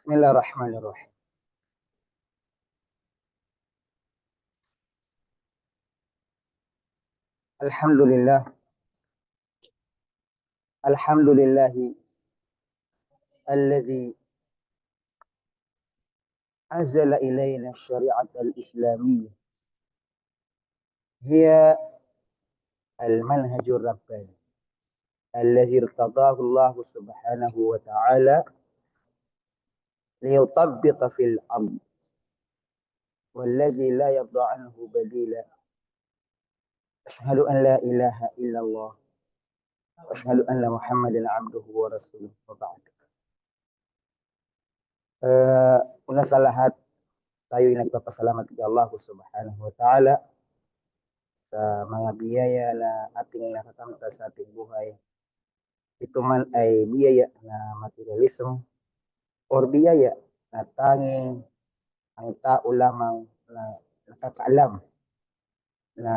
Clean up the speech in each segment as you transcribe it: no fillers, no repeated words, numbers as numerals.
Bismillahirrahmanirrahim. Alhamdulillah. Alhamdulillahi alladhi anzala ilayna syari'at al-islamiyya. Hiya al-manhajur rabbani. Alladhi irtadahu Allah subhanahu wa ta'ala liyutabbiqa fil ard. والذي لا يرضى عنه بديلا. أشهد أن لا إله إلا الله وأشهد أن محمدا عبده ورسوله وبعد. Una sa lahat, tayo'y nagpapasalamat kay Allah subhanahu wa ta'ala sa mga biyaya na ating nakakamtan sa ating buhay. Ito man ay biyaya na materialismo or biyaya na tanging ang tao lamang na nakakaalam na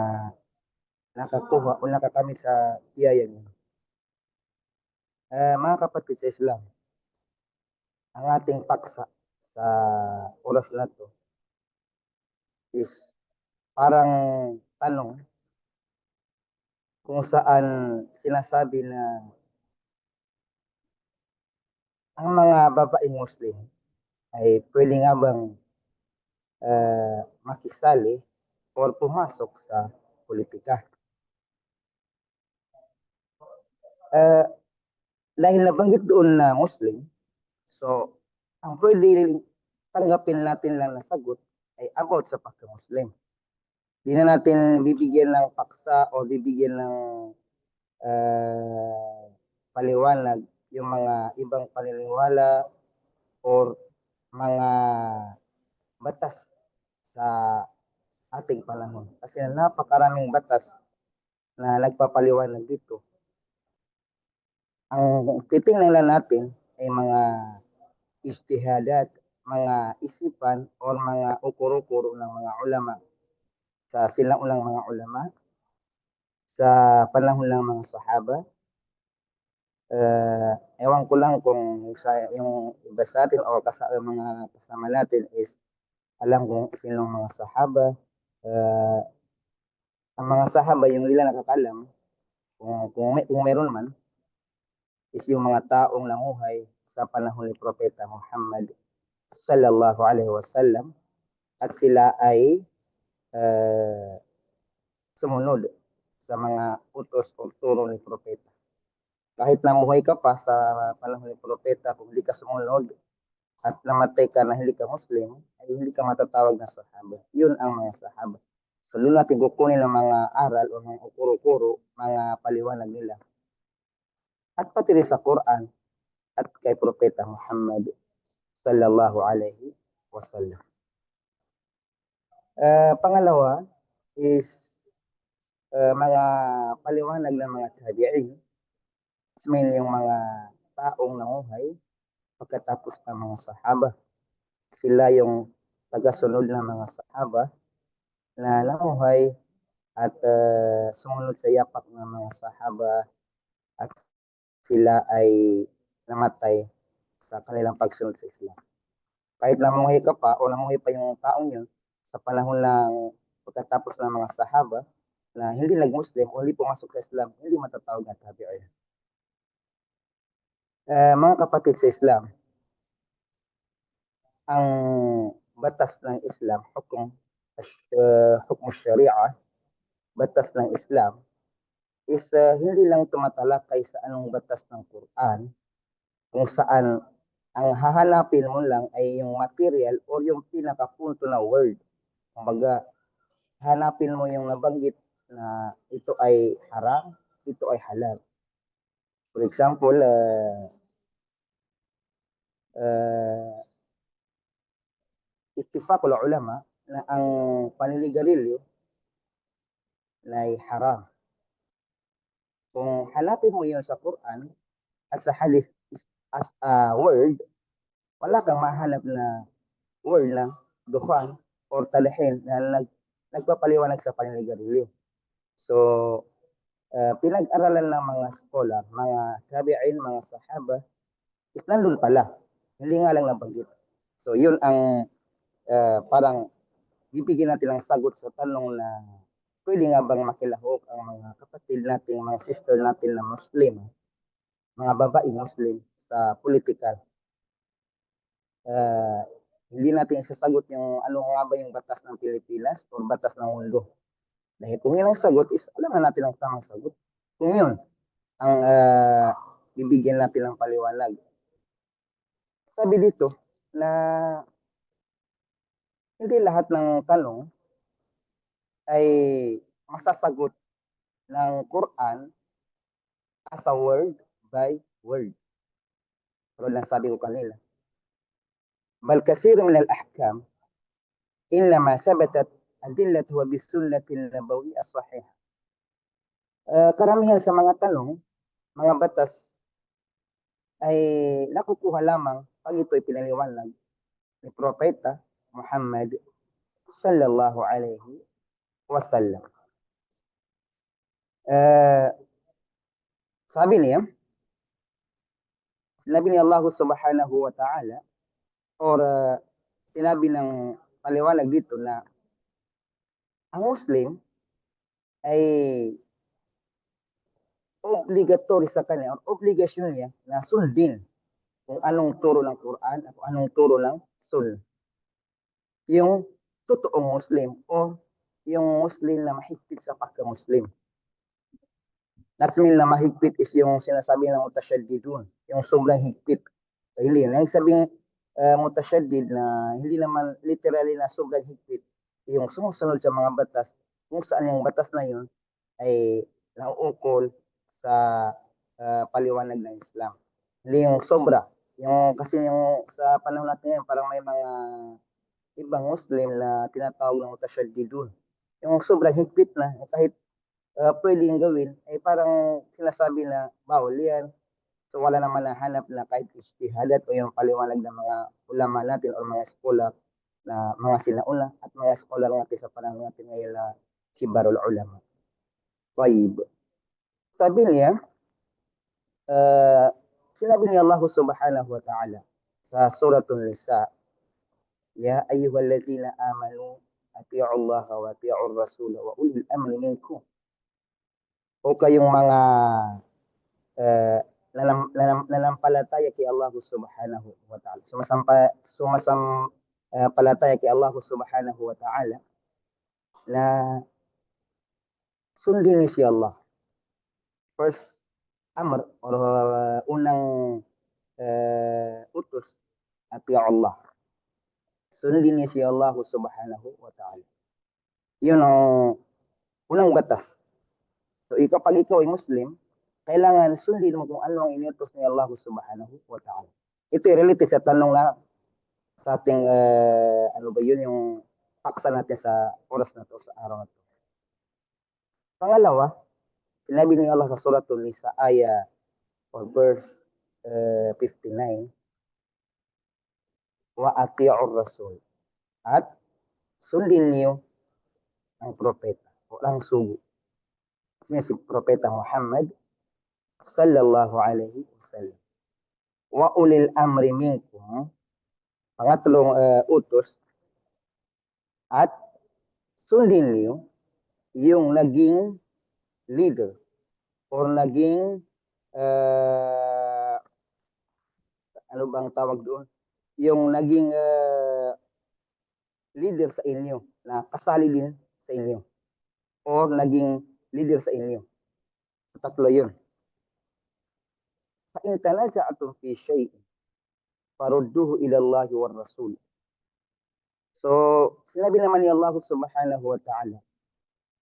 nakakuha o nakakamit sa biyaya niya. Mga kapatid sa Islam, ang ating paksa sa oras na to is parang tanong kung saan sinasabi na ang mga babaeng Muslim ay pwede nga bang makisali or pumasok sa politika. Uh, Dahil nabanggit doon na Muslim, so ang pwede tanggapin natin lang na sagot ay about sa pagka-Muslim. Hindi na natin bibigyan ng paksa o bibigyan ng paliwanag yung mga ibang paniniwala or mga batas sa ating panahon. Kasi napakaraming batas na nagpapaliwanag dito. Ang titingnan lang natin ay mga istihadat, mga isipan o mga ukuro-ukuro ng mga ulama sa sinaunang mga ulama sa panahon ng mga sahaba. Ewan ko lang kung sa yung iba sa atin o mga kasama natin is alam kung sino mga sahaba. Ang mga sahaba yung nila nakakalam kung meron man is yung mga taong nanguhay sa panahon ni Propeta Muhammad sallallahu alaihi wasallam at sila ay uh, sumunod sa mga utos o turo ni Propeta. Kahit namuhay ka pa sa panahon ni Propeta, kung hindi ka sumunod at namatay ka na hindi ka Muslim, ay hindi ka matatawag na sahaba. Yun ang mga sahaba. So, doon natin kukunin ng mga aral o mga ukuro-kuro, mga paliwanag nila. At pati rin sa Quran at kay Propeta Muhammad sallallahu alaihi wasallam. Pangalawa is mga paliwanag ng mga tabi'in, mean yung mga taong namuhay pagkatapos ng mga sahaba. Sila yung tagasunod ng mga sahaba na namuhay at sumunod sa yapak ng mga sahaba at sila ay namatay sa kanilang pagsunod sa Islam. Kahit namuhay ka pa o namuhay pa yung taong yun sa panahon ng pagkatapos ng mga sahaba na hindi nag-Muslim o hindi pumasok sa Islam, hindi matatawag na tabi'in. Mga kapatid sa Islam, ang batas ng Islam, hukum syariah, batas ng Islam, is hindi lang tumatalakay sa anong batas ng Quran, kung saan ang hahanapin mo lang ay yung material o yung pinakapunto na word. Kumbaga, hanapin mo yung nabanggit na ito ay haram, ito ay halal. For example, ittifaq ulama na ang paninigarilyo na ay haram. Kung hanapin mo yun sa Quran at sa hadith as a word, wala kang mahanap na word lang, dukhan, or talihin na nagpapaliwanag sa paninigarilyo. So, pinag-aralan ng mga scholar, mga tabi'in, mga sahaba, is nandun pala. Hindi nga lang nabanggit. So yun ang parang bibigyan natin ng sagot sa tanong na pwede nga bang makilahok ang mga kapatid natin, mga sister natin na Muslim, mga babae Muslim sa political. Uh, hindi natin isasagot yung ano nga ba yung batas ng Pilipinas o batas ng mundo. Dahil kung yun ang sagot is alam na natin ang tamang sagot. Kung yun ang bibigyan natin ng paliwanag. Sabi dito na hindi lahat ng tanong ay masasagot ng Quran as a word by word. Pero lang sabi ko kanila. بل كثير من الأحكام إنما ثبتت أدلتها بالسنة النبوية الصحيحة. Karamihan sa mga tanong, mga batas, ay nakukuha lamang pag ito'y pinaliwanag ni Propeta Muhammad sallallahu alaihi wasallam. Sabi niya, sinabi ni Allah subhanahu wa ta'ala, or sinabi ng paliwanag dito na ang Muslim ay obligatory sa kanya, or obligasyon niya na sundin kung anong turo ng Quran at kung anong turo ng Sunnah. Yung totoong Muslim o yung Muslim na mahigpit sa pagka-Muslim. That mean na mahigpit is yung sinasabi ng mutasyaddidun, yung sobrang higpit. Hindi na yung sabing mutasyaddid na hindi naman literally na sobrang higpit, yung sumusunod sa mga batas, kung saan yung batas na yun ay nauukol sa paliwanag ng Islam. Hindi yung sobra. Yung, kasi yung sa panahon natin ngayon, parang may mga ibang Muslim na tinatawag ng mutasyaddidun. Yung sobrang higpit na, kahit pwedeng gawin, ay parang sinasabi na bawal yan. So wala naman nahanap na kahit istihadat o yung paliwanag ng mga ulama natin o mga scholar na mga sinauna at mga scholar natin sa panahon natin ngayon na kibarul ulama. Tayyib. Sabi niya, sinabi ni Allah subhanahu wa ta'ala sa suratul Nisa, Ya ayyuhallazina amanu ati'u Allah wa ati'u Rasul wa ulil amri minkum. O kayong mga nanampalataya kay Allah subhanahu wa ta'ala. Palataya kay Allah subhanahu wa ta'ala na sundin ni si Allah. First amr or unang utos at ya Allah. Sundin ni si Allah subhanahu wa ta'ala. Yun ang unang batas. So kapag ikaw ay Muslim, kailangan sundin mo kung ano ang iniutos ni Allah subhanahu wa ta'ala. Ito ay related sa tanong na sa ating, ano ba yun, yung paksa natin sa oras na to, sa araw na to. Pangalawa, sinabi ni Allah sa suratul Nisa, aya or verse 59, wa ati'ur rasul, at sundin niyo ang propeta o ang sugo. Si Propeta Muhammad sallallahu alaihi wasallam. Wa ulil amri minkum, pangatlong utos, at sundin niyo yung naging leader or naging ano bang tawag doon? Yung naging leader sa inyo, na kasali din sa inyo or naging leader sa inyo. Tatlo yun. فإن تنازعتم في شيء farudduhu ila Allah wa Rasul. So, sinabi naman ni Allah subhanahu wa ta'ala,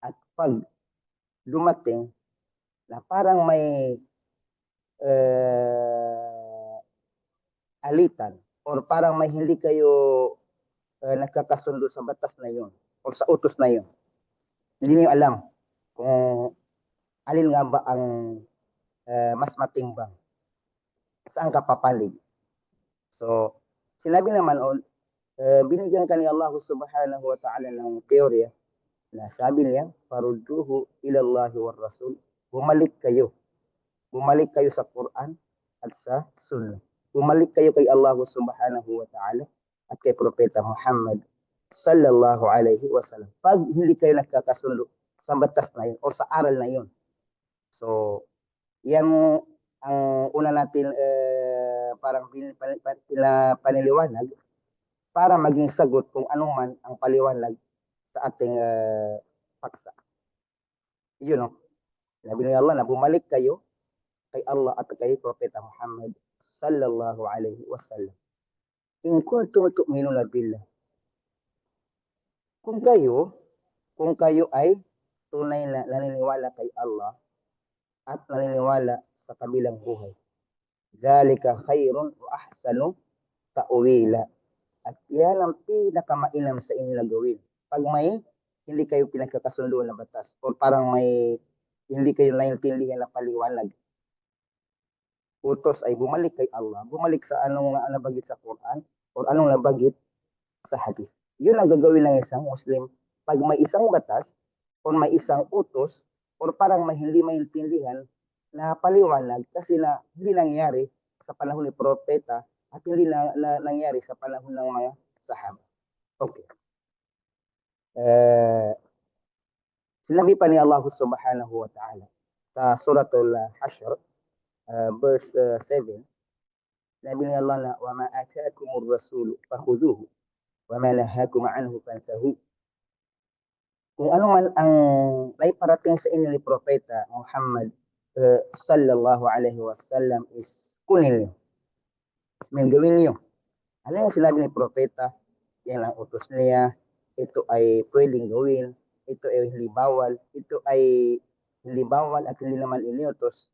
at pag dumating na parang may alitan or parang may hindi kayo nagkakasundo sa batas na yun o sa utos na yun, hindi niyo alam kung alin nga ba ang mas matimbang, saan ka papalig. So, sinabi naman, binigyan ka ni Allah subhanahu wa ta'ala ng teorya na sabi niya, farudduhu ilallahi war rasul, bumalik kayo sa Quran at sa Sunnah. Bumalik kayo kay Allah subhanahu wa ta'ala at kay Propeta Muhammad sallallahu alaihi wasallam. Pag hindi kayo nagkakasundo sa batas na yun o sa aral na yun. So, yan ang una natin parang paniliwanag para maging sagot kung ano man ang paliwanag sa ating paksa. Yun know, sabi ni Allah na bumalik kayo kay Allah at kay Propeta Muhammad sallallahu alaihi wasallam. In kuntum tu'minuna billah. Kung kayo ay tunay na naniniwala kay Allah at naniniwala sa kabilang buhay. Zalika khairun wa ahsanu ta'wila. At yan ang pinakamainam sa inyo na gawin. Pag may hindi kayo pinagkakasundo na batas o parang may hindi kayo naintindihan na paliwanag, utos ay bumalik kay Allah, bumalik sa anong nabagit sa Quran o anong nabagit sa hadith. Yun ang gagawin ng isang Muslim. Pag may isang batas o may isang utos o parang may hindi maintindihan na paliwanag kasi na hindi nangyari sa panahon ni Propeta at hindi nangyari sa panahon ng mga sahaba. Okay. Sinabi pa ni Allah subhanahu wa ta'ala sa suratul Hashr, verse 7, sinabi ni Allah na, وَمَا آتَاكُمُ الرَّسُولُ فَخُذُوهُ وَمَا نَهَاكُمْ عَنْهُ فَانْتَهُوا. Kung ano man ang naiparating sa inyo ni Propeta Muhammad sallallahu alaihi wasallam is kunin niyo. Gawin niyo. Ano yung sinabi ni Propeta? Yan ang utos niya. Ito ay pwedeng gawin. Ito ay hindi bawal. Ito ay hindi bawal at hindi naman iniutos.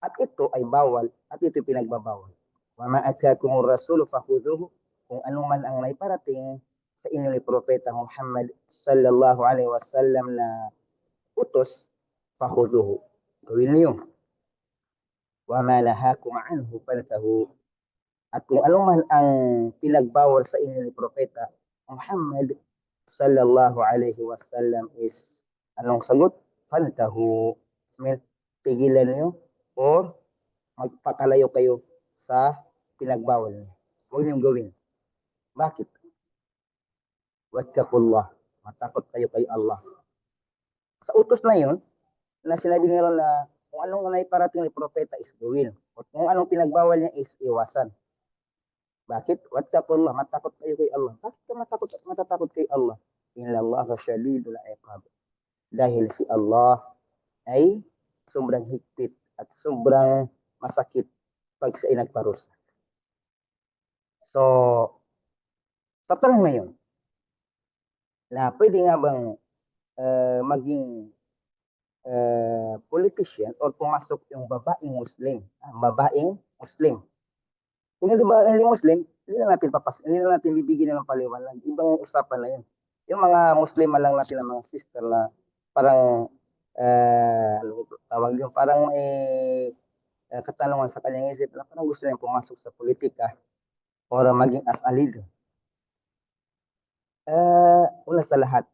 At ito ay bawal at ito pinagbabawal. Wama atyakumur rasulu fakhuduhu. Kung ano man ang naiparating sa inyo ni Propeta Muhammad sallallahu alaihi wasallam na utos, fakhuduhu. Gawin niyo. Wama nahakum anhu fantahu. At kung ano man ang pinagbawal sa inyo ni Propeta Muhammad sallallahu alaihi wasallam is anong sagot? Fantahu. Tigilan niyo or magpakalayo kayo sa pinagbawal niyo. Huwag niyong gawin. Bakit? Wattaqullah. Matakot kayo kay Allah. Sa utos na yun, na sinabi nila na kung anong naiparating ni Propeta is gawin. At kung anong pinagbawal niya is iwasan. Bakit? Wattaqullah, matakot kayo kay Allah. Bakit ka matatakot kay Allah? Inna Allah syadidul iqab. Dahil si Allah ay sobrang higpit at sobrang masakit pag siya ay nagparusa. So, sa tanong ngayon, na pwede nga bang maging politician or pumasok yung babaeng Muslim. Kung hindi Muslim, hindi na natin hindi na natin bibigyan ng paliwanag. Ibang usapan na yun. Yung mga Muslim lang natin ng mga sister na parang tawag yun, parang may katanungan sa kanyang isip na parang gusto niya pumasok sa politika or maging as a leader. Una sa lahat,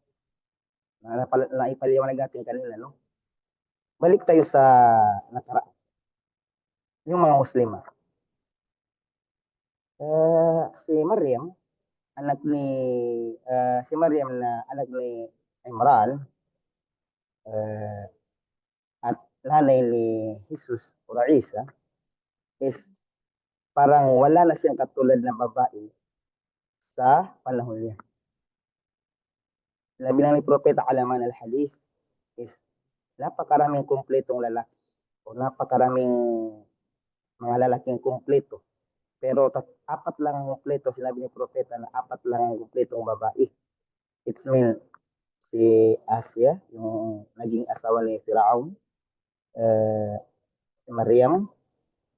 na ipaliwanag natin kanina, no? Balik tayo sa nakaraan. Yung mga Muslima. Si Maryam, si Maryam na anak ni Imran, at nanay ni Jesus o Isa, is parang wala na siyang katulad na babae sa panahon niya. Sinabi ng Propeta Alaman al-Hadith is napakaraming kumpletong lalaki o napakaraming mga lalaking kumpleto. Pero apat lang ang kumpleto, sinabi ni Propeta na apat lang ang kumpletong babae. It means si Asia, yung naging asawa ni Firaun, si Maryam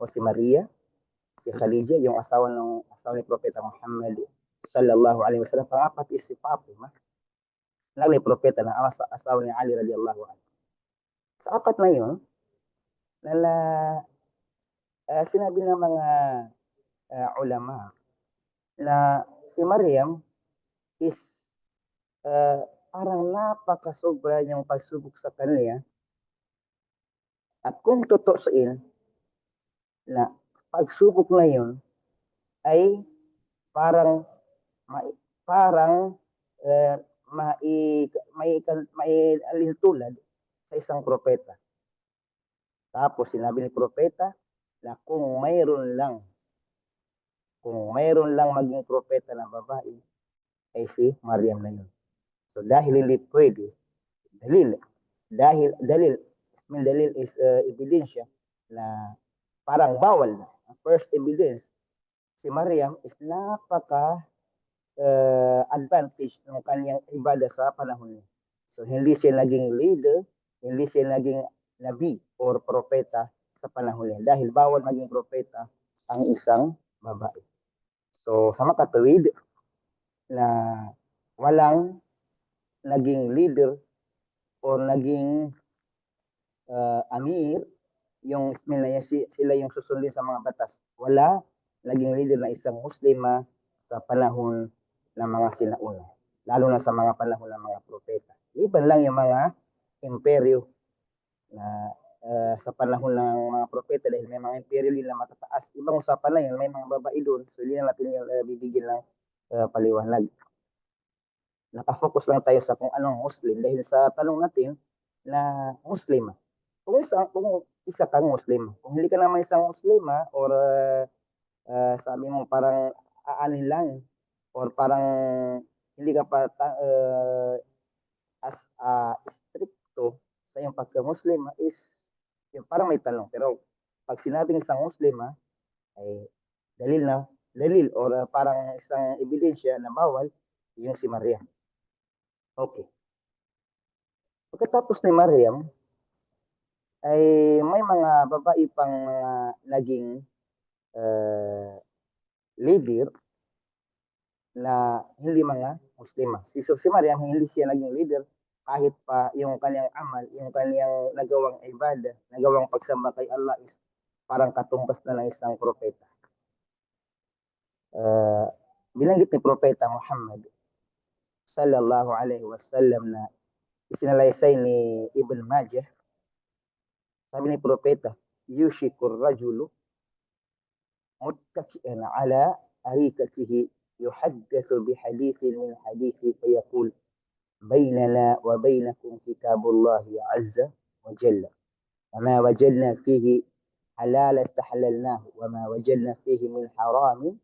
o si Maria, si Khadija, yung asawa ni Propeta Muhammad sallallahu alaihi wasallam. Pangapat is si Fatima, ni Propeta na asawa ni Ali radhiyallahu anhu. Sa apat na yun, sinabi ng mga ulama na si Maryam is parang napakasobra niyang pagsubok sa kanya. At kung totoosin na pagsubok na yun ay parang parang may alintulad sa isang propeta. Tapos sinabi ni propeta na kung mayroon lang maging propeta na babae, ay si Maryam na yun. So dahil hindi pwede, dalil, dalil is ebidensya na parang bawal na. First evidence, si Maryam is napaka advantage ng kanyang ibada sa panahon niya. So hindi siya naging leader, hindi siya naging nabi or propeta sa panahon niya dahil bawal maging propeta ang isang babae. So sa makatuwid na walang naging leader or naging amir yung sila yung susundin sa mga batas. Wala naging leader na isang Muslima sa panahon ng mga sinauna. Lalo na sa mga panahon ng mga propeta. Iban lang yung mga imperyo na sa panahon ng mga propeta dahil may mga imperyo din na matataas. Ibang usapan na yun, may mga babae doon. So, hindi na natin yung bibigyan ng paliwanag. Nakafocus lang tayo sa kung anong Muslim dahil sa tanong natin na Muslima. Kung isa kang Muslim, kung hindi ka naman isang Muslima or sabi mo parang aanin lang or parang hindi ka pa as stricto sa iyong pagka-Muslim is yung parang may tanong. Pero pag sinabing isang Muslim ay dalil na, dalil or parang isang ebidensya na bawal, yung si Maria. Okay. Pagkatapos ni Mariam, ay may mga babae pang mga naging leader na hindi mga Muslima. Si Mariam, hindi siya naging leader kahit pa yung kanyang amal, yung kanyang nagawang ibadah, nagawang pagsamba kay Allah is parang katumbas na ng isang propeta. Binanggit ni Propeta Muhammad sallallahu alaihi wasallam na isinalaysay ni Ibn Majah, sabi ni Propeta, yushikur rajulu متكئا على أريكته يحدث بحديث من حديث فيقول بيننا وبينكم كتاب الله عز وجل وما وجدنا فيه حلال استحللناه وما وجدنا فيه من حرام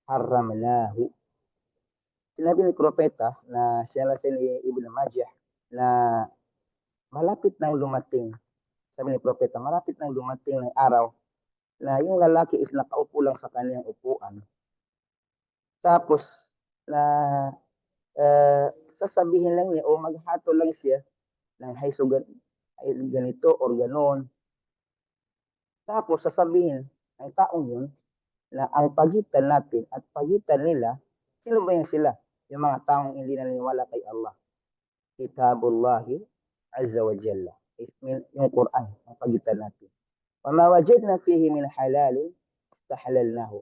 حرمناه. Sinabi ni Propeta na siya si Ibn Majah na malapit nang dumating, sabi ni Propeta, malapit nang dumating ng araw na yung lalaki is nakaupo lang sa kanyang upuan. Tapos, na sasabihin lang niya o maghatol lang siya ng hay sugat ganito or ganon. Tapos sasabihin ng taong yun na ang pagitan natin at pagitan nila, sino ba yung sila? Yung mga taong hindi naniniwala kay Allah. Kitabullahi Azza wa Jalla. Yung Quran, ang pagitan natin. وَمَا وَجَدْنَا فِيهِ مِنْ حَلَالٍ اسْتَحْلَلْنَاهُ.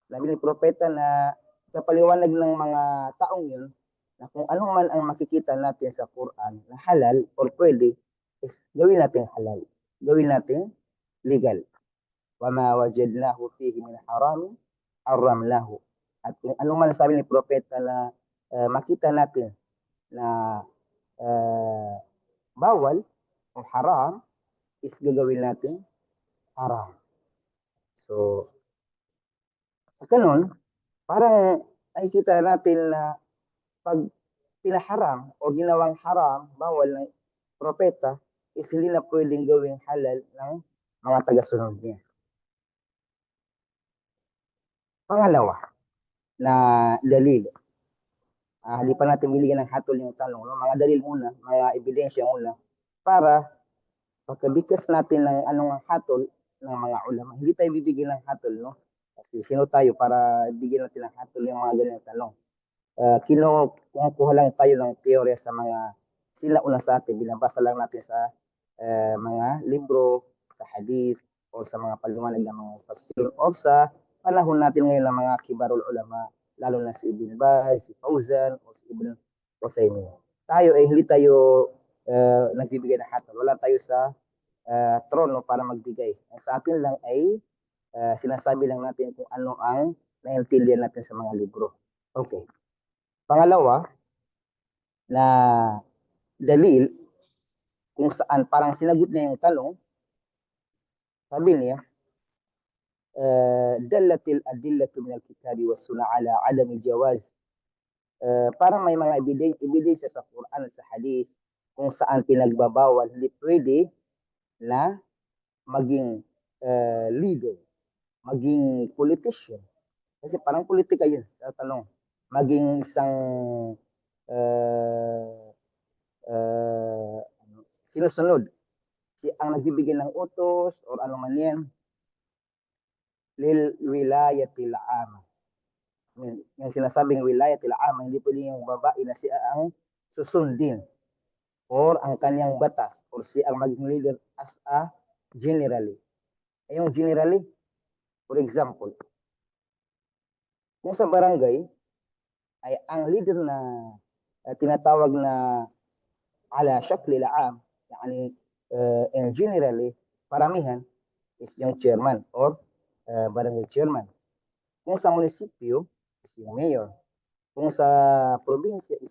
Sabi ni Propeta na sa paliwanag ng mga taong yun, na kung ano man ang makikita natin sa Quran na halal or pwede, is gawin natin halal. Gawin natin legal. وَمَا وَجَدْنَاهُ فِيهِ مِنْ حَرَامٍ حَرَّمْنَاهُ. At kung ano man sabi ni Propeta na makita natin na bawal o haram, is gagawin natin haram. So, sa ganun, parang nakikita natin na pag pinaharam o ginawang haram, bawal ng propeta, is hindi na pwedeng gawing halal ng mga tagasunod niya. Pangalawa, na dalil. Hindi pa natin biligyan ng hatol yung tanong. No? Mga dalil muna, mga ebidensya muna, para pagkabigkas natin ng anong hatol ng mga ulama. Hindi tayo bibigyan ng hatol, no? Kasi sino tayo para bigyan natin ng hatol yung mga ganyan tanong. Kinukuha lang tayo ng teorya sa mga sinauna sa atin, binabasa lang natin sa mga libro, sa hadith, o sa mga paliwanag ng mga fasir, o sa panahon natin ngayon ng mga kibarul ulama, lalo na si Ibn Baz, si Fauzan, o si Ibn Uthaymeen. Tayo ay hindi tayo nagbibigay ng hatol. Wala tayo sa trono para magbigay. Ang sa atin lang ay sinasabi lang natin kung ano ang naintindihan natin sa mga libro. Okay. Pangalawa na dalil kung saan parang sinagot niya yung tanong, sabi niya, دلت الأدلة من الكتاب والسنة على عدم جواز parang may mga ebidensya sa Quran at sa Hadith kung saan pinagbabawal, hindi pwede na maging leader, maging politician. Kasi parang politika yun, sa tanong. Maging isang uh, uh, sinusunod. Ang nagbibigay ng utos or ano man yan, lil wilayatil ama. Yung sinasabing wilayatil ama, hindi pwede yung babae na siya ang susundin or ang kanyang batas or siya ang maging leader as a generally. Yung generally, for example, kung sa barangay ay ang leader na tinatawag na ala shakli la'am, yani in generally, paramihan is yung chairman or barangay chairman. Kung sa munisipyo, is yung mayor. Kung sa probinsya, is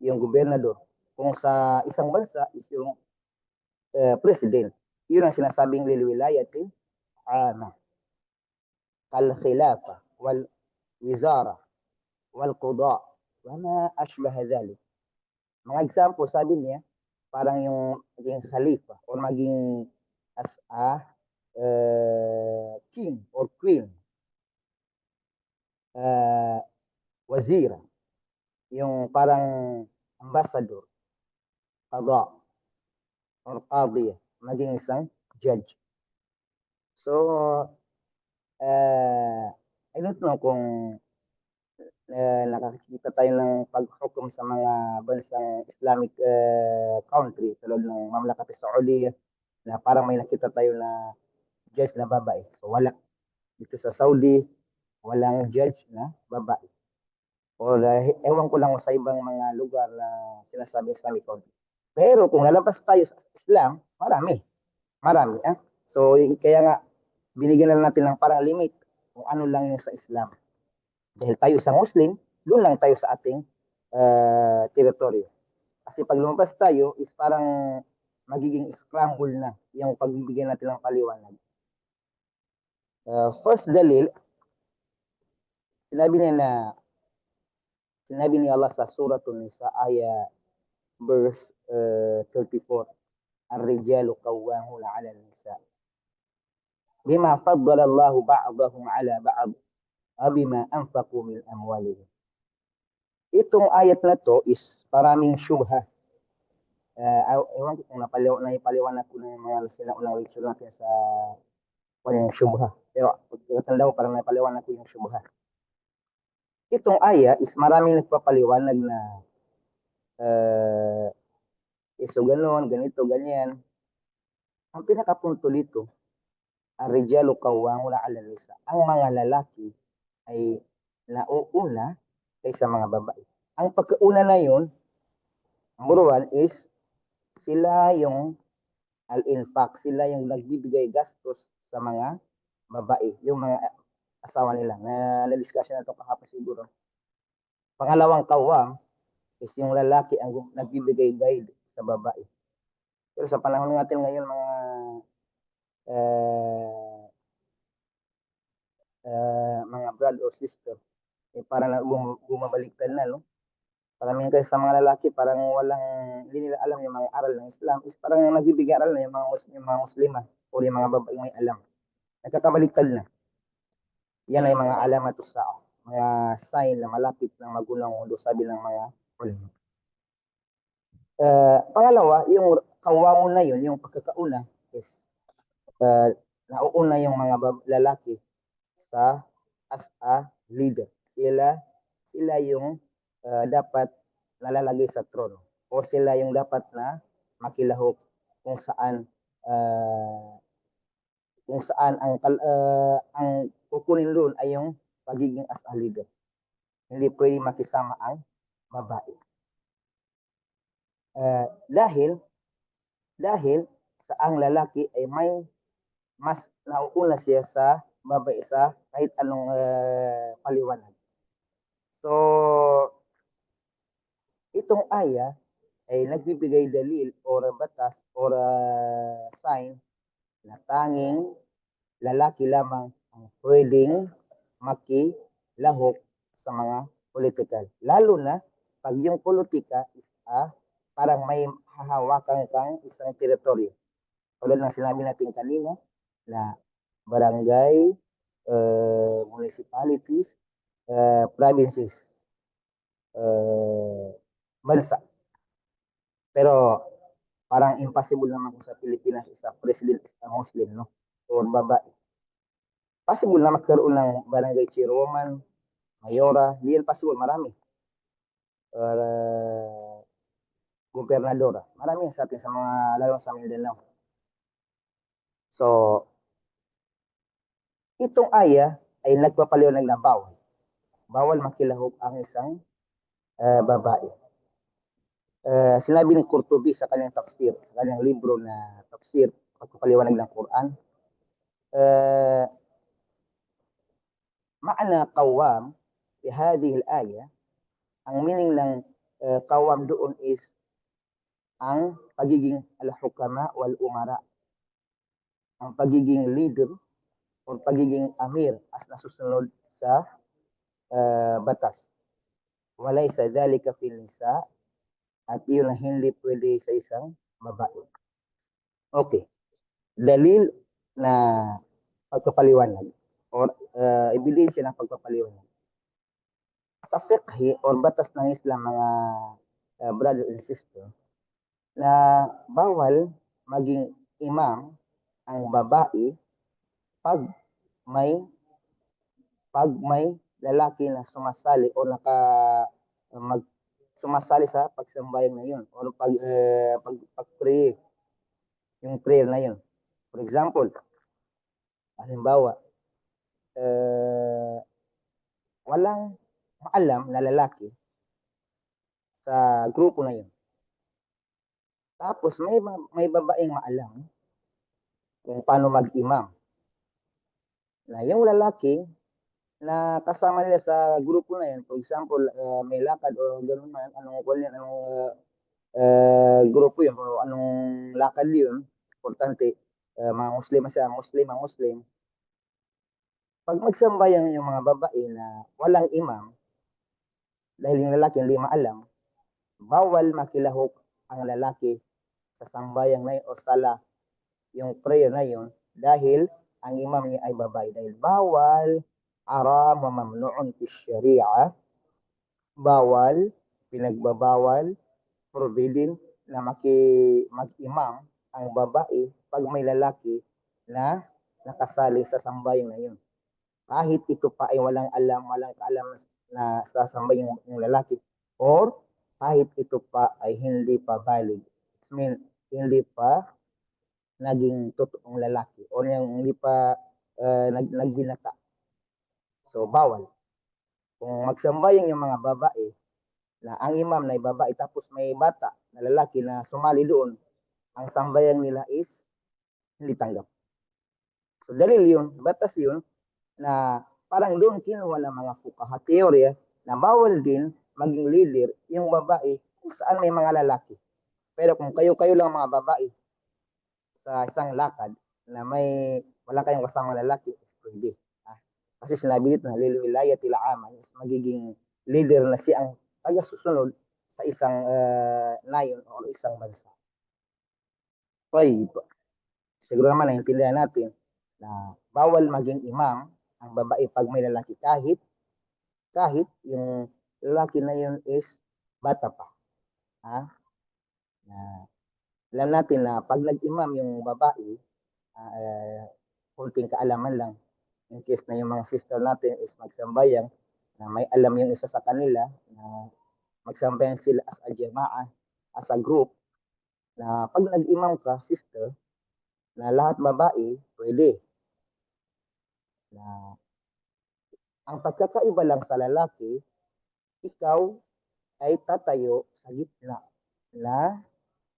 yung gobernador. Kung sa isang bansa, is yung president. Yun ang sinasabing lilwilayati ama. Kal-khilafa, wal-wizara, wal-quda, wama ashbaha dhalik. Mga example, sabi niya, parang yung maging khalifa or maging as a king or queen, wazira, yung parang ambassador, qada, or qadiya, maging isang judge. So, I don't know kung nakakita tayo ng paghukom sa mga bansang Islamic country tulad ng Mamlakat Saudi na parang may nakita tayo na judge na babae. So wala. Dito sa Saudi, walang judge na babae. O ewan ko lang sa ibang mga lugar na sinasabi Islamic country. Pero kung lalabas tayo sa Islam, marami. Marami. So kaya nga, binigyan na natin ng parang limit kung ano lang yung sa Islam. Dahil tayo sa Muslim, doon lang tayo sa ating teritoryo. Kasi pag lumabas tayo, is parang magiging scramble na yung pagbibigyan natin ng paliwanag. First dalil, sinabi niya na sinabi ni Allah sa Suratul Nisa aya verse 34, Ar-rijalu qawwamuna 'ala an-nisa bima faddala Allah ba'dahum 'ala ba'd bima anfaqu min amwalihim. Itong ayat na to is maraming syubha. Ewan ko kung naipaliwanag ko ng mga sinaunang lecture natin sa yung syubha. Pero pagkatanda ko parang naipaliwanag ko yung syubha. Itong aya is maraming nagpapaliwanag na iso ganon, ganito, ganyan. Ang pinakapunto dito, ar-rijalu qawwamuna 'ala nisa. Ang mga lalaki ay nauuna kaysa mga babae. Ang pagkauna na yun, number one is sila yung al-infaq, sila yung nagbibigay gastos sa mga babae, yung mga asawa nila. Na-discuss na ito kahapon siguro. Pangalawang kawam is yung lalaki ang nagbibigay guide sa babae. Pero sa panahon natin ngayon, mga brother or sister, parang bumabaliktad na, no? Paramihan kasi sa mga lalaki, parang hindi nila alam yung mga aral ng Islam. Is parang nagbibigay aral na yung mga Muslima o yung mga babae may alam. Nagkakabaliktad na. Yan ay mga alamat sa mga sign na malapit ng magulong mundo, sabi ng mga ulama. Pangalawa, yung kawawa na yun, yung pagkakauna is nauuna yung mga lalaki sa as a leader. Sila yung dapat nalalagay sa trono o sila yung dapat na makilahok kung saan ang kukunin doon ay yung pagiging as a leader. Hindi pwede makisama ang babae. Dahil sa ang lalaki ay may mas nauuna siya sa babae sa kahit anong paliwanag. So, itong aya ay nagbibigay dalil or batas or sign na tanging lalaki lamang ang pwedeng makilahok sa mga politikal. Lalo na pag yung politika is parang may hahawakan kang isang teritoryo. Tulad ng sinabi natin kanina na barangay, municipalities, provinces, bansa. Pero parang impossible naman kung sa Pilipinas isa president is a Muslim, no? Or babae. Possible na magkaroon ng barangay chairwoman, mayora, di yan possible, marami. Or gobernadora, marami sa atin sa mga, lalo sa Mindanao. So, itong aya ay nagpapaliwanag na bawal. Bawal makilahok ang isang babae. Sinabi ng Qurtubi sa kanyang tafsir, sa kanyang libro na tafsir, pagpapaliwanag ng Quran, معنى قوام في هذه الآية, ang meaning ng qawam doon is ang pagiging al-hukama wal umara, ang pagiging leader o pagiging amir as nasusunod sa batas. Walaysa dhalika fil nisa, at iyon ang hindi pwede sa isang babae. Okay. Dalil na pagpapaliwanag or ebidensya ng pagpapaliwanag. Sa fiqh or batas ng Islam, mga brother and sister, na bawal maging imam ang babae pag may lalaki na sumasali o sumasali sa pagsambayan na yun o pag-pray, yung prayer na yun. For example, halimbawa, walang maalam na lalaki sa grupo na yun. Tapos may babaeng maalam kung paano mag-imam. Na yung lalaki na kasama nila sa grupo na yun, for example, may lakad o gano'n man, anong grupo yun, o anong lakad yun, importante, mga Muslim siya, Muslim. Pag magsambayan yung mga babae na walang imam, dahil yung lalaki hindi maalam, bawal makilahok ang lalaki sa sambayang na yun o sala yung prayer na yun dahil ang imam niya ay babae. Dahil bawal, aram wa mamnuun fi syari'a, bawal, pinagbabawal, forbidden na mag-imam ang babae pag may lalaki na nakasali sa sambayang na yun. Kahit ito pa ay walang kaalam na sasambay yung lalaki, or kahit ito pa ay hindi pa valid. I mean, hindi pa naging totoong lalaki o yung hindi pa nagbinata. So, bawal. Kung magsambayan yung mga babae, na ang imam na babae tapos may bata na lalaki na sumali doon, ang sambayan nila is hindi tanggap. So, dalil yun, batas yun, na parang doon kinuha ng mga fuqaha teorya na bawal din maging leader yung babae kung saan may mga lalaki. Pero kung kayo lang mga babae sa isang lakad na wala kayong kasama lalaki, pwede. Kasi sinabi dito na lilwilayatil ama is magiging leader na siya ang taga-susunod sa isang nayon o isang bansa. Okay, siguro naman naintindihan natin na bawal maging imam ang babae pag may lalaki kahit yung lalaki na yun is bata pa. Alam natin na pag nag-imam yung babae, kunting kaalaman lang, in case na yung mga sister natin is magsambayan, na may alam yung isa sa kanila, na magsambayan sila as a jama'a, as a group, na pag nag-imam ka, sister, na lahat babae, pwede. Na ang pagkakaiba lang sa lalaki, ikaw ay tatayo sa gitna na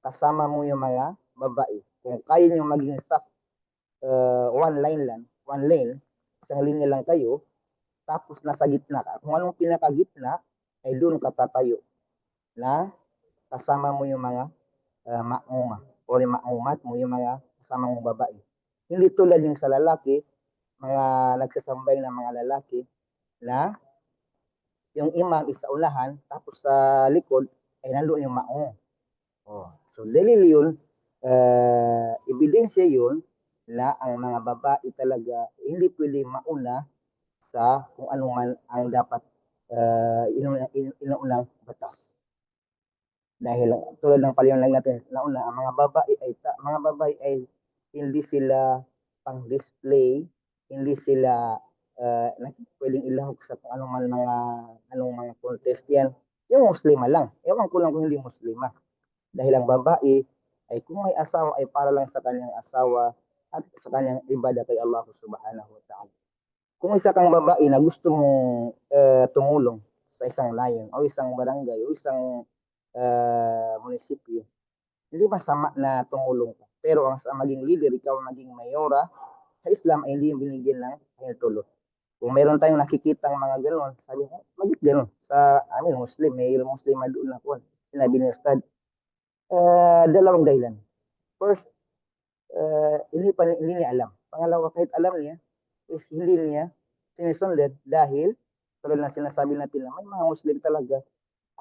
kasama mo yung mga babae. Kung kaya nyo maging one lane, isang linya lang kayo, tapos nasa gitna ka. Kung anong pinakagitna, ay doon ka tatayo na kasama mo yung mga mauma o yung maumat mo yung mga kasama mong babae. Hindi tulad yung sa lalaki, mga nagsasambay ng mga lalaki na yung imam is sa unahan, tapos sa likod ay nandoon yung maong. Oh. So, dalil yun, ebidensya yun na ang mga babae talaga hindi pwede mauna sa kung ano man ang dapat inuunang batas. Dahil tulad ng paliwanag natin, nauna, ang mga babae ay hindi sila pang display, hindi sila pwedeng ilahok sa kung anong mga contest yan. Yung muslima lang. Ewan ko lang kung hindi muslima. Dahil ang babae ay kung may asawa ay para lang sa kanyang asawa at sa kanyang ibadah kay Allah subhanahu wa ta'ala. Kung isa kang babae na gusto mong tumulong sa isang layon o isang barangay o isang munisipyo, hindi masama na tumulong ka. Pero ang sa maging leader, ikaw maging mayora, sa Islam ay hindi yung binigyan ng tulong. Kung meron tayong nakikitang mga gano'n, sabi ko, magit gano'n. Sa amin, Muslim, may Muslim na doon na po. Sinabi ni Ustad, dalawang dahilan. First, hindi niya alam. Pangalawa, kahit alam niya, is hindi niya sinusunod dahil tulad na sinasabi natin na may mga Muslim talaga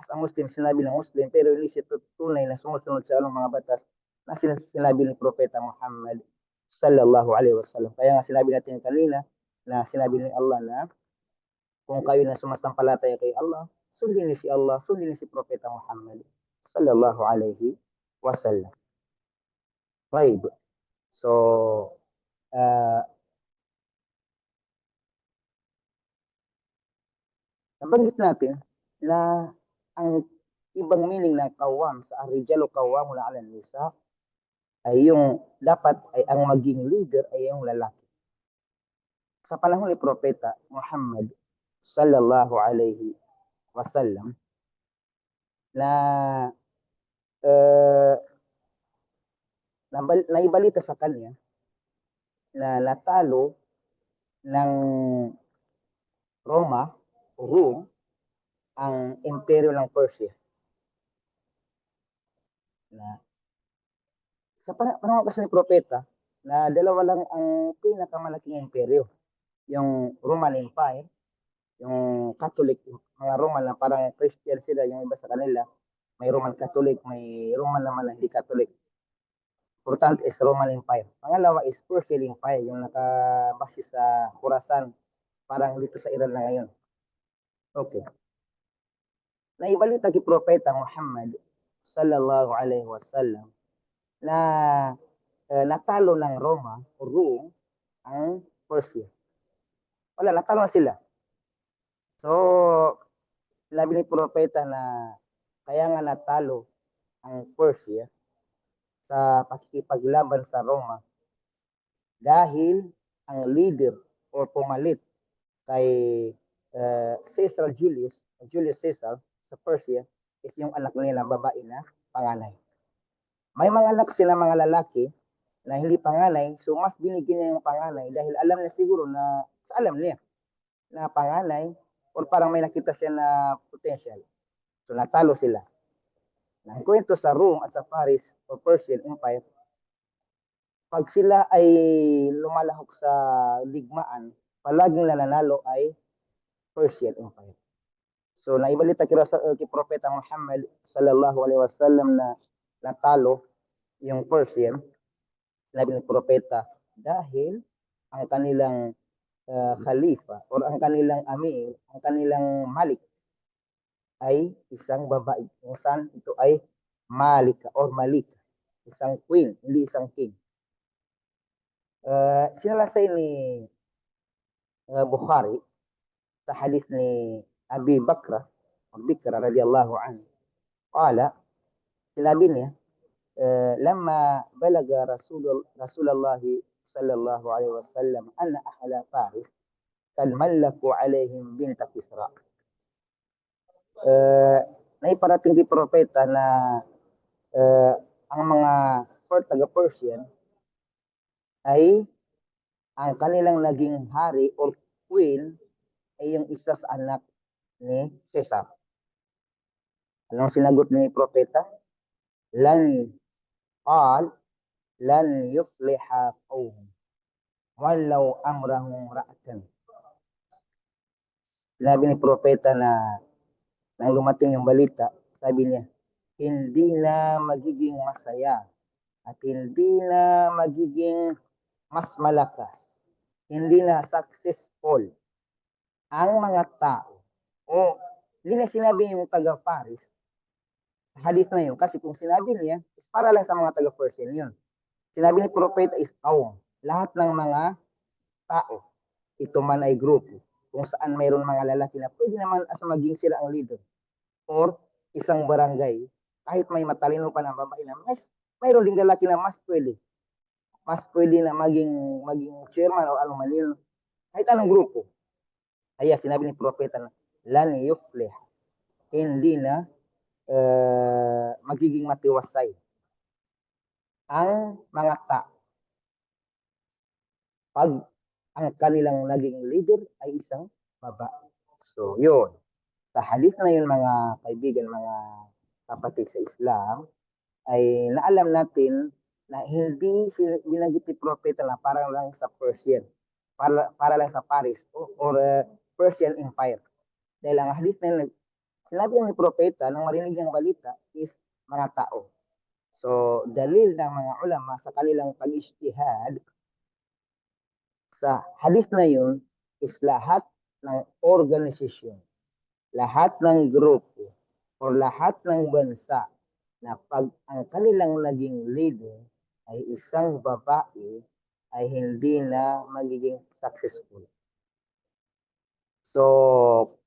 as a Muslim, sinabi ng Muslim, pero hindi siya tunay na sumusunod sa anong mga batas na sinabi ni Propeta Muhammad sallallahu alaihi wasallam. Kaya nga sinabi natin kanina na sinabi ni Allah na kung kayo na sumasampalataya kay Allah, sundin niyo si Allah, sundin niyo si Propeta Muhammad sallallahu alaihi wasallam. Right. So, uh, nabanggit natin na ang ibang meaning ng kawam sa arijalu kawam mula ala nisa ay yung dapat ay ang maging leader ay yung lalaki. Sa panahon ni Propeta Muhammad sallallahu alaihi wasallam na uh, naibalita sa kanya na natalo ng Roma o Rome ang imperyo ng Persia. Na sa panahon kasi ni Propeta na dalawa lang ang pinakamalaking imperyo, yung Roman Empire, yung Catholic, mga Roman na parang Christian sila, yung iba sa kanila, may Roman Catholic, may Roman naman na hindi Catholic. Importante is Roman Empire. Pangalawa is Persian Empire, yung nakabase sa Khurasan, parang dito sa Iran na ngayon. Okay. Naibalita kay Propeta Muhammad sallallahu alaihi wasallam na natalo ng Roma o Rome ang Persia. Wala, natalo na sila. So, sinabi ni Propeta na kaya nga natalo ang Persia sa pakikipaglaban sa Roma dahil ang leader o pumalit kay Caesar Julius Caesar sa Persia is yung anak nila babae na panganay. May mga anak sila mga lalaki na hindi panganay, so mas binigyan niya yung panganay dahil alam niya siguro na alam niya na panganay or parang may nakita siya na potential. So natalo sila. Ang kwento sa Rome at sa Paris o Persian Empire, pag sila ay lumalahok sa digmaan, palaging nananalo ay Persian Empire. So naibalita kay Propeta Muhammad sallallahu alaihi wasallam na natalo yung Persian, sinabi ng Propeta, dahil ang kanilang khalifa or ang kanilang amir, ang kanilang malik ay isang babae. Kung saan ito ay Malika or Malika. Isang queen, hindi isang king. Sinalasay ni Bukhari sa hadith ni Abi Bakra o Bikra radiyallahu anhu. Qala, sinabi niya, لما بلغ رسول الله صلى الله عليه وسلم أن أهل فارس قد ملكوا عليهم بنت كسرى. Naiparating kay Propeta na ang mga taga-Persian ay ang kanilang naging hari or queen ay yung isa sa anak ni Cesar. Anong sinagot ni propeta? Lan qal lan yufliha qawm walau amrahum ra'atan. Sinabi ni propeta na nang lumating yung balita, sabi niya, hindi na magiging masaya at hindi na magiging mas malakas, hindi na successful ang mga tao. O, hindi na sinabi yung taga-Paris, hadith na yun, kasi kung sinabi niya, is para lang sa mga taga-Persian yun. Sinabi ni propeta is kaum, lahat ng mga tao, ito man ay grupo, kung saan mayroon mga lalaki na pwede naman as maging sila ang leader or isang barangay, kahit may matalino pa ng babae na mas mayroon din lalaki na mas pwede na maging chairman o anong man yun, kahit anong grupo. Kaya sinabi ni propeta na lan yuflih, hindi na magiging matiwasay ang mga tao pag ang kanilang naging leader ay isang babae. So, yun. Sa hadith na yun, mga kaibigan, mga kapatid sa Islam, ay naalam natin na hindi binanggit ni propeta na parang lang sa Persian, para lang sa Paris or Persian Empire. Dahil ang hadith na yun, sinabi ni propeta nang marinig ng balita is mga tao. So, dalil ng mga ulama sa kanilang pag-ijtihad sa hadith na yun is lahat ng organisasyon, lahat ng grupo, o lahat ng bansa na pag ang kanilang naging leader ay isang babae ay hindi na magiging successful. So,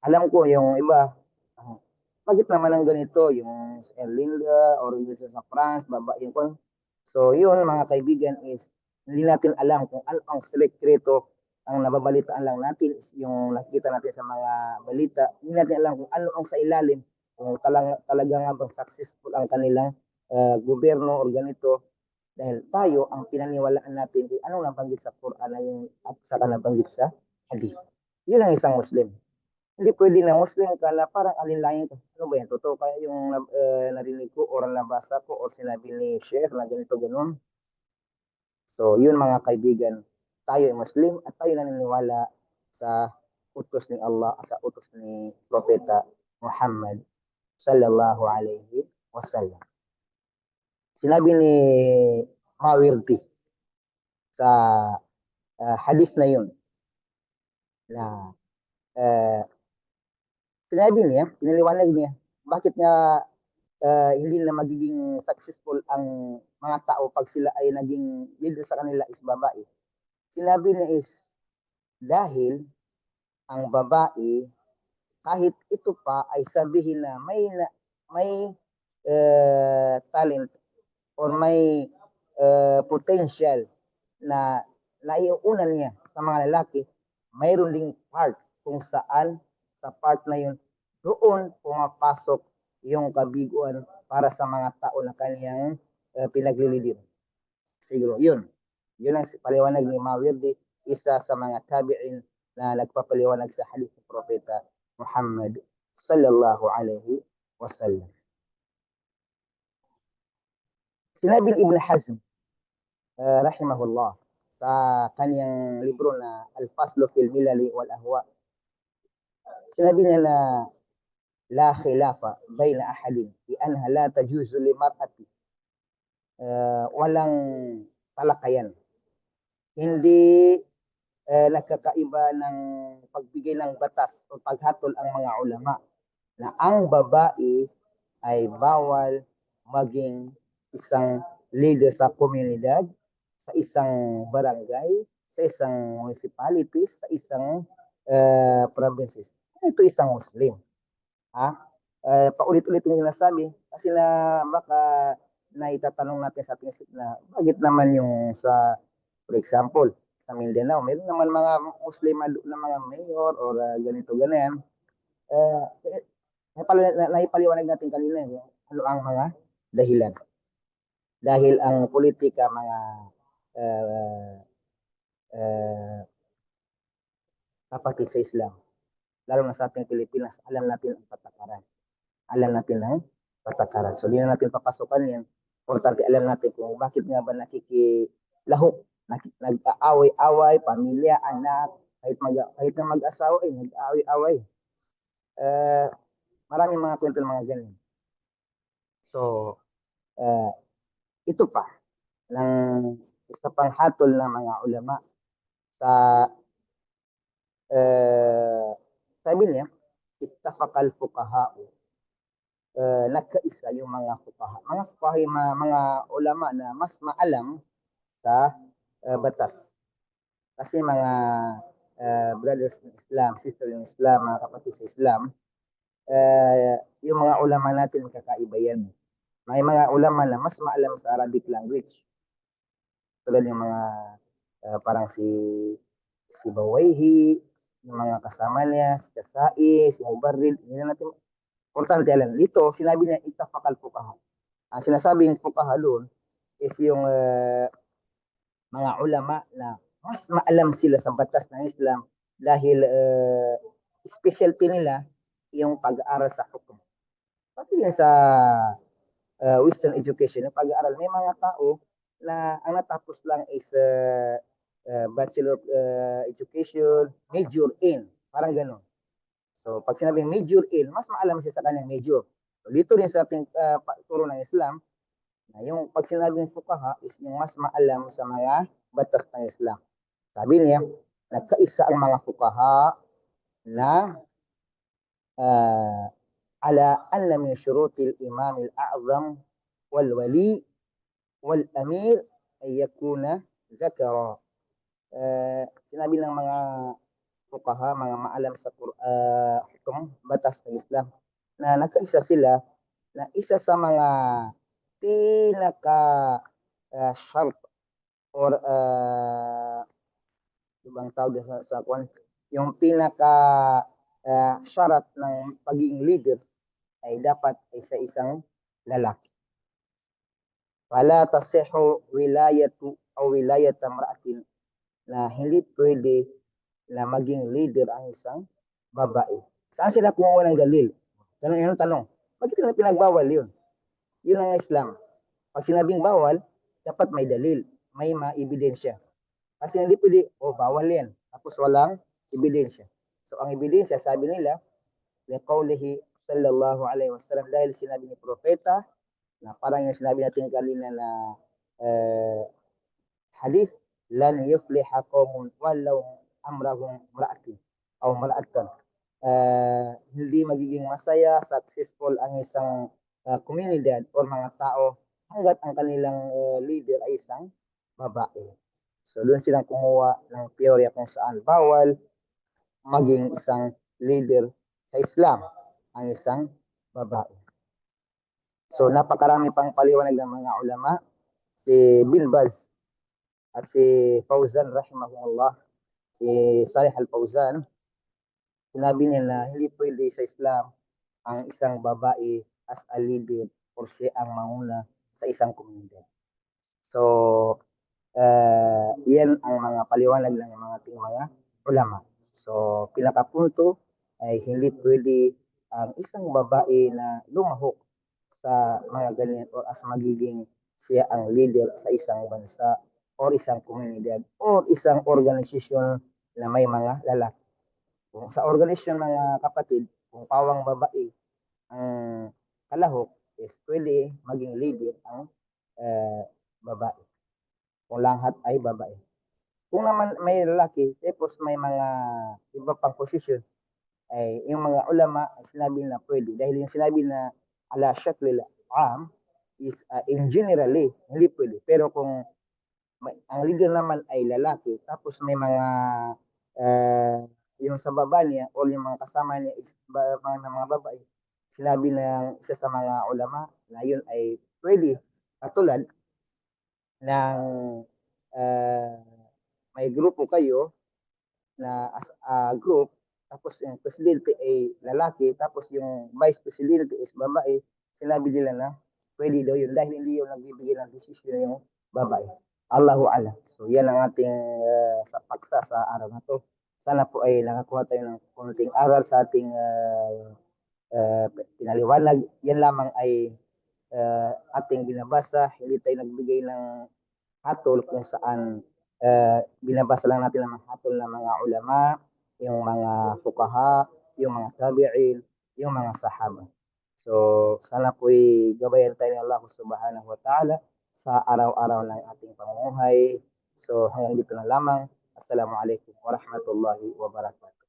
alam ko yung iba, bakit naman ang ganito, yung sa Erlinda or yung sa France, babae ko. So, yun mga kaibigan is, hindi natin alam kung ano ang sekreto. Ang nababalitaan lang natin is yung nakita natin sa mga balita. Hindi natin alam kung ano ang sa ilalim, kung talaga nga bang successful ang kanilang gobyerno or ganito. Dahil tayo, ang pinaniwalaan natin kung anong nabanggit sa Quran at saka nabanggit sa Hadith. Yun ang isang Muslim. Hindi pwede na Muslim ka na parang alinlangan ka. Ano ba yan? Totoo kaya yung narinig ko or nabasa ko or sinabi ni Sheikh na ganito ganun. So, yun mga kaibigan, tayo ay Muslim at tayo naniniwala sa utos ni Allah, sa utos ni Propeta Muhammad sallallahu alaihi wasallam. Sinabi ni Mawardi sa hadith na yun na uh, sinabi niya, pinaliwanag niya, bakit nga hindi na magiging successful ang mga tao pag sila ay naging leader sa kanila is babae. Sinabi niya is dahil ang babae kahit ito pa ay sabihin na may talent or may potential na naiuunan niya sa mga lalaki, mayroon ding part kung saan sa part na yun doon pumapasok yung kabiguan para sa mga tao na kaniyang pinaglilidir. Siguro, yun. Yun ang paliwanag ni Mawardi, isa sa mga tabi'in na nagpapaliwanag sa hadith ng Propeta Muhammad sallallahu alaihi wasallam. Sinabi ni Ibn Hazm, rahimahullah, sa kaniyang libro na Al-Faslu fil Milali wal Ahwa, sinabi niya na la khilafa bayna ahadin bi anha la tajuzu li mar'ati, walang talakayan. Hindi nagkakaiba ng pagbigay ng batas o paghatol ang mga ulama na ang babae ay bawal maging isang leader sa komunidad, sa isang barangay, sa isang municipality, sa isang provinces. Ito isang Muslim. Ha? Paulit-ulit yung sinasabi kasi na baka naitatanong natin sa ating na bakit naman yung sa, for example, sa Mindanao, meron naman mga Muslim na mga mayor or ganito ganyan. Uh, naipaliwanag natin kanina ano ang mga dahilan. Dahil ang politika mga uh, uh, kapatid sa Islam lalo na sa ating Pilipinas, alam natin ang patakaran. Alam natin ang patakaran. So, di na natin papasukan yan. Importante alam natin kung bakit nga ba nakikilahok, nag-aaway-away, pamilya, anak, kahit na mag-asawa, nag-aaway-away. Maraming mga kwento ng mga ganyan. So, uh, ito pa, ng isa pang hatol ng mga ulama sa sabi niya, ittafaqal fuqaha, nagkaisa yung mga fuqaha. Mga fuqaha yung mga ulama na mas maalam sa batas. Kasi mga brothers in Islam, sisters in Islam, mga kapatid sa Islam, yung mga ulama natin kakaiba yan. May mga ulama na mas maalam sa Arabic language. Tulad yung mga parang si Bawayhi, yung mga kasama niya, si Kasai, si Mubarrid, hindi na natin importante alam. Dito, sinabi niya ittafaqal fuqaha. Ang sinasabi ng fuqaha doon is yung mga ulama na mas maalam sila sa batas ng Islam dahil specialty nila yung pag-aaral sa hukum. Pati sa Western education, yung pag-aaral, may mga tao na ang natapos lang is Bachelor of Education, major in, parang gano'n. So, pag sinabing major in, mas maalam siya sa kanyang major. So, dito rin sa ating turo ng Islam, na yung pag sinabing fuqaha is yung mas maalam sa mga batas ng Islam. Sabi niya, nagkaisa ang mga fuqaha na ala anna min syurutil imam al-a'zam wal wali wal amir ay yakuna zakara. Sinabi ng mga fuqaha, mga maalam sa hukum, batas ng Islam, na nagkaisa sila na isa sa mga pinaka sharp or ibang tawag sa kwan, yung pinaka syarat ng pagiging leader ay dapat ay sa isang lalaki. Wala tasihu wilayatu o wilayat amraatin, na hindi pwede na maging leader ang isang babae. Saan sila kumuha ng dalil? Ganun yung tanong. Bakit nila pinagbawal yun? Yun ang Islam. Pag sinabing bawal, dapat may dalil, may maebidensya. Kasi hindi pwede, bawal yan. Tapos walang ebidensya. So, ang ebidensya, sabi nila, liqawlihi sallallahu alaihi wasallam, dahil sinabi ni Propeta, na parang yung sinabi natin kanina na hadith, lan yufliha qawmun walau amrahum mra'atin o mra'atan. Hindi magiging masaya, successful ang isang komunidad o mga tao hanggat ang kanilang leader ay isang babae. So doon silang kumuha ng teorya kung saan bawal maging isang leader sa Islam ang isang babae. So napakarami pang paliwanag ng mga ulama. Si Bin Baz at si Fauzan rahimahullah, si Salih al-Fauzan, sinabi niya na hindi pwede sa Islam ang isang babae as a leader or siya ang manguna sa isang komunidad. So, yan ang mga paliwanag ng mga ating mga ulama. So, pinakapunto ay hindi pwede ang isang babae na lumahok sa mga ganyan or as magiging siya ang leader sa isang bansa or isang komunidad or isang organisasyon na may mga lalaki. Kung sa organisasyon mga kapatid, kung pawang babae ang kalahok, is pwede maging leader ang babae. Kung lahat ay babae. Kung naman may lalaki, tapos may mga iba pang posisyon, ay yung mga ulama sinabi na pwede. Dahil yung sinabi na ala shaklil am is in generally, hindi pwede. Pero kung ang leader naman ay lalaki, tapos may mga yung sa baba niya o yung mga kasama niya is mga babae, sinabi ng isa sa mga ulama na yun ay pwede. Katulad ng uh, may grupo kayo na as a group, tapos yung presidente ay lalaki, tapos yung vice presidente is babae, sinabi nila na pwede daw yun dahil hindi yung nagbibigay ng decision yung babae. Allahu alam. So yan ang ating sa paksa sa araw na to. sana po ay nakakuha tayo ng konting aral sa ating pinaliwanag. Yan lamang ay ating binabasa, hindi tayo nagbigay ng hatol kung saan binabasa lang natin ang mga hatol ng mga ulama, yung mga fukaha, yung mga tabi'in, yung mga sahaba. So, sana po'y gabayan tayo ng Allah subhanahu wa ta'ala sa araw-araw ng ating pamumuhay. So, hanggang dito na lamang. Assalamualaikum warahmatullahi wabarakatuh.